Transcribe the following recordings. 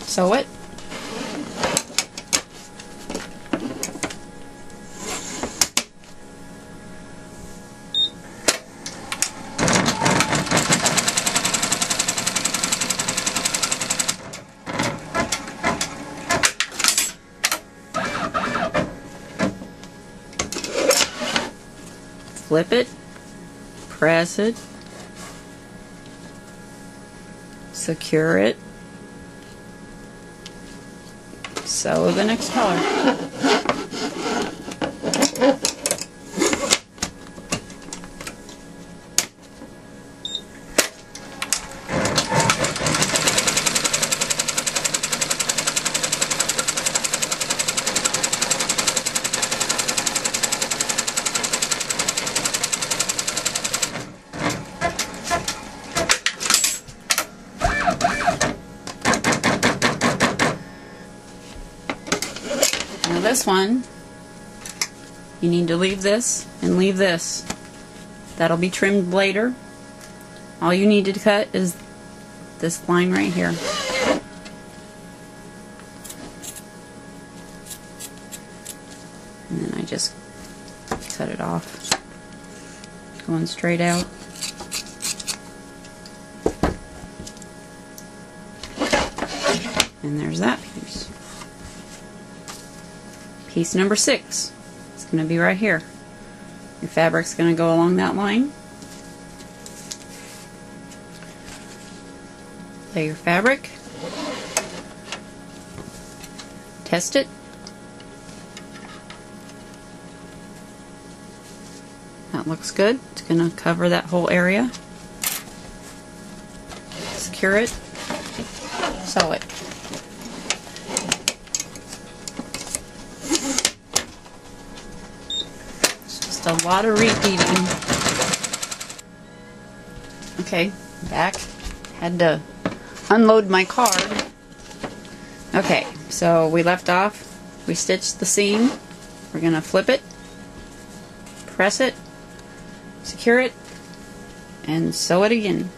Sew it. Flip it, press it, secure it, sew the next color. Now this one, you need to leave this and leave this. That'll be trimmed later. All you need to cut is this line right here. And then I just cut it off, going straight out. And there's that piece. Piece number 6. It's going to be right here. Your fabric's going to go along that line. Lay your fabric. Test it. That looks good. It's going to cover that whole area. Secure it. Sew it. A lot of repeating. Okay, back. Had to unload my card. Okay, so we left off. We stitched the seam. We're going to flip it, press it, secure it, and sew it again.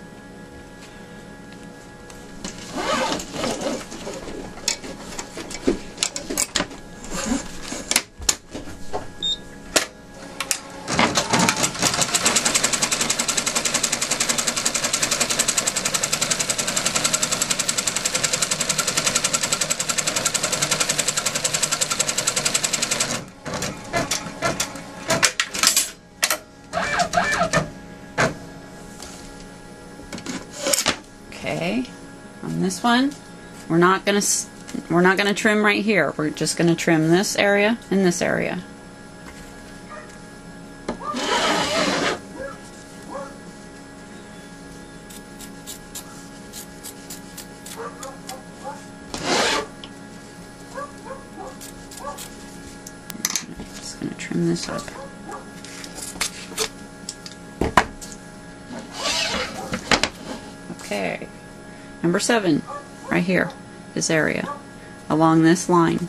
Okay, on this one, we're not gonna trim right here. We're just gonna trim this area and this area. Just gonna trim this up. Okay, number 7, right here, this area, along this line.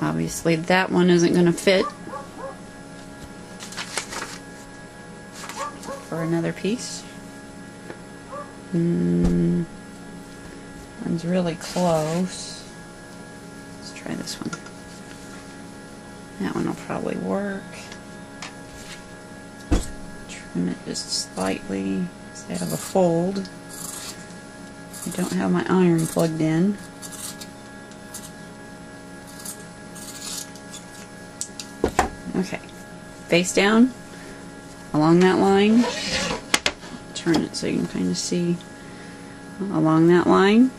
Obviously that one isn't going to fit for another piece. One's really close. Let's try this one. That one will probably work. Trim it just slightly because I have a fold. I don't have my iron plugged in. Okay, face down along that line. Turn it so you can kind of see along that line.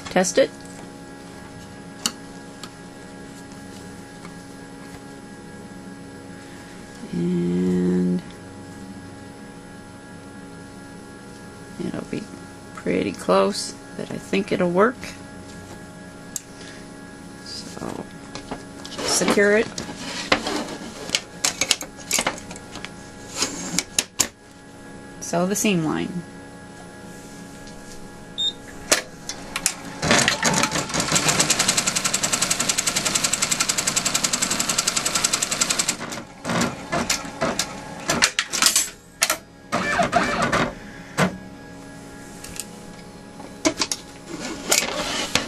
Test it. And it'll be pretty close, but I think it'll work. So secure it. Sew the seam line.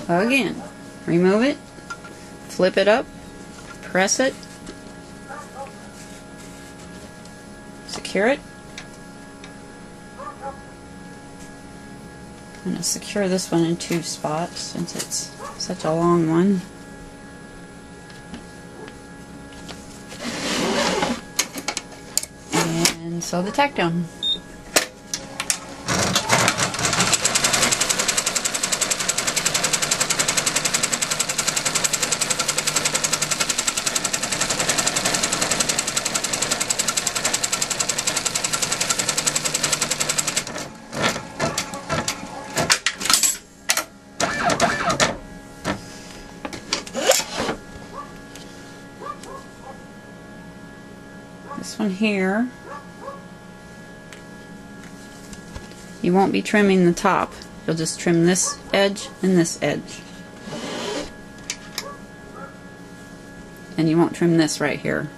again. Remove it, flip it up, press it, secure it. I'm going to secure this one in 2 spots since it's such a long one. And sew the tack down. This one here, you won't be trimming the top. You'll just trim this edge and this edge. And you won't trim this right here.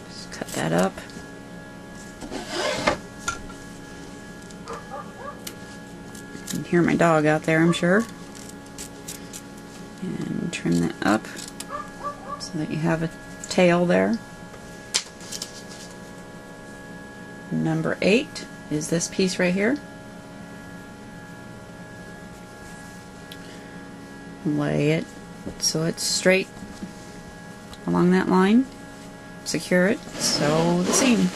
Just cut that up. You can hear my dog out there, I'm sure. And trim that up so that you have a tail there. Number 8 is this piece right here. Lay it so it's straight along that line. Secure it, sew the seam.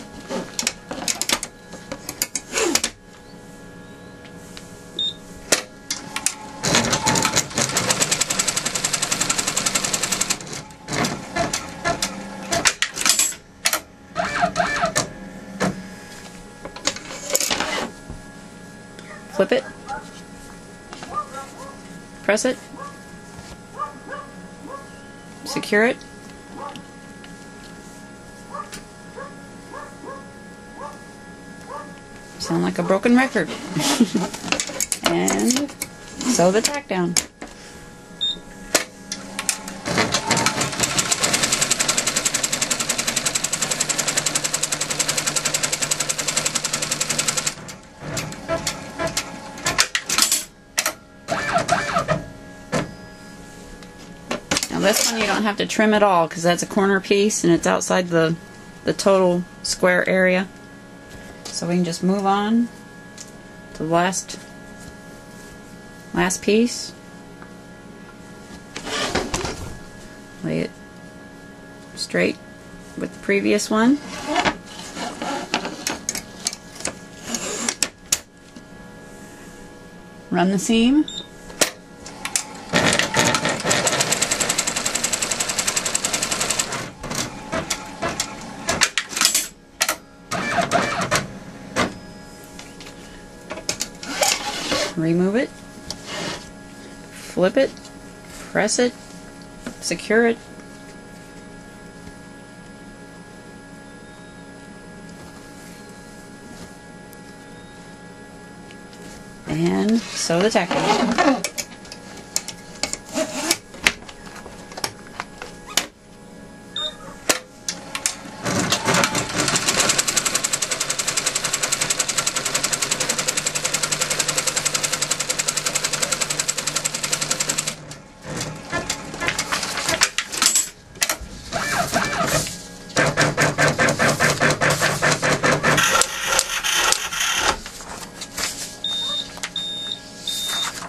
Flip it, press it, secure it, sound like a broken record, and sew the tack down. This one you don't have to trim at all because that's a corner piece and it's outside the total square area. So we can just move on to the last piece. Lay it straight with the previous one. Run the seam. Remove it, flip it, press it, secure it, and sew the tack on.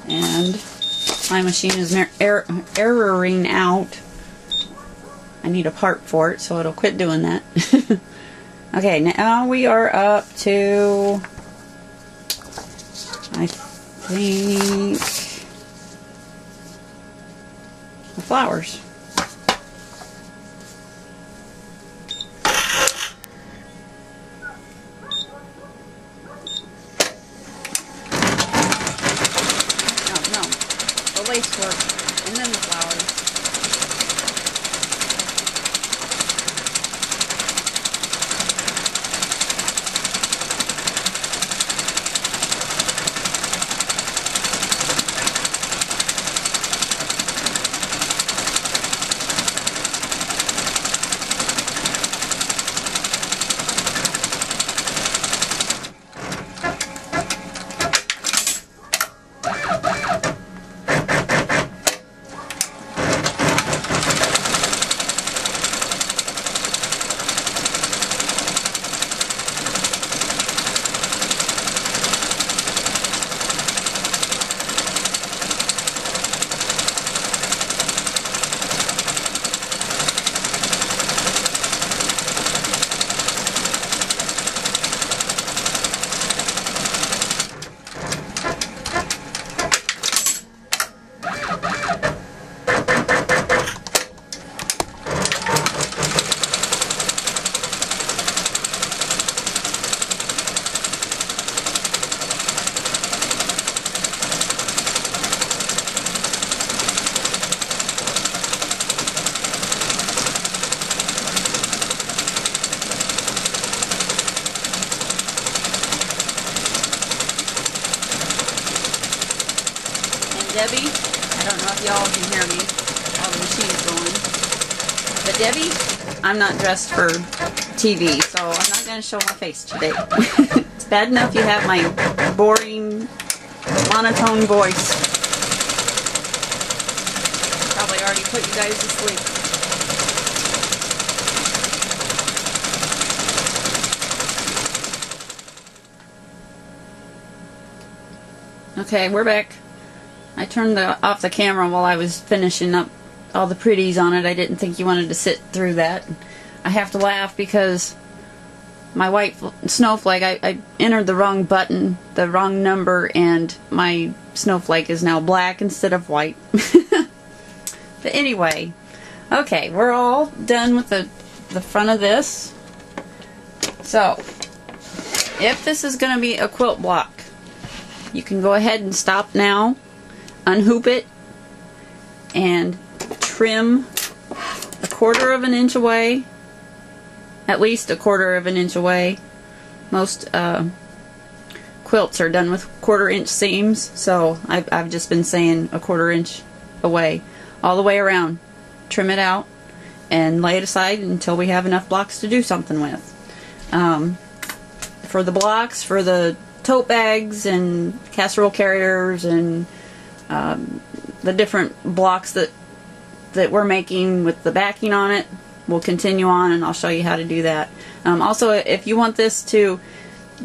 And my machine is erroring out. I need a part for it, so it'll quit doing that. Okay, now we are up to, I think, the flowers. Lace work, and then the flowers. Debbie, I don't know if y'all can hear me, all the machines going, but Debbie, I'm not dressed for TV, so I'm not going to show my face today. It's bad enough you have my boring, monotone voice. Probably already put you guys to sleep. Okay, we're back. I turned off the camera while I was finishing up all the pretties on it. I didn't think you wanted to sit through that. I have to laugh because my white snowflake, I entered the wrong button, the wrong number, and my snowflake is now black instead of white. But anyway, okay, we're all done with the front of this. So, if this is going to be a quilt block, you can go ahead and stop now, unhoop it, and trim a 1/4 of an inch away, at least a 1/4 of an inch away. Most quilts are done with 1/4 inch seams, so I've just been saying a 1/4 inch away, all the way around. Trim it out and lay it aside until we have enough blocks to do something with. For the blocks, for the tote bags and casserole carriers and the different blocks that we're making with the backing on it, we'll continue on and I'll show you how to do that. Also, if you want this to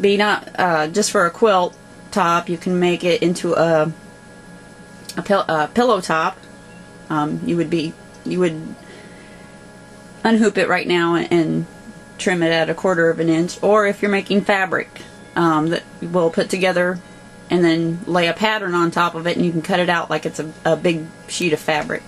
be not just for a quilt top, you can make it into a pillow top. You would unhoop it right now and trim it at a 1/4 of an inch, or if you're making fabric that we'll put together and then lay a pattern on top of it, and you can cut it out like it's a big sheet of fabric.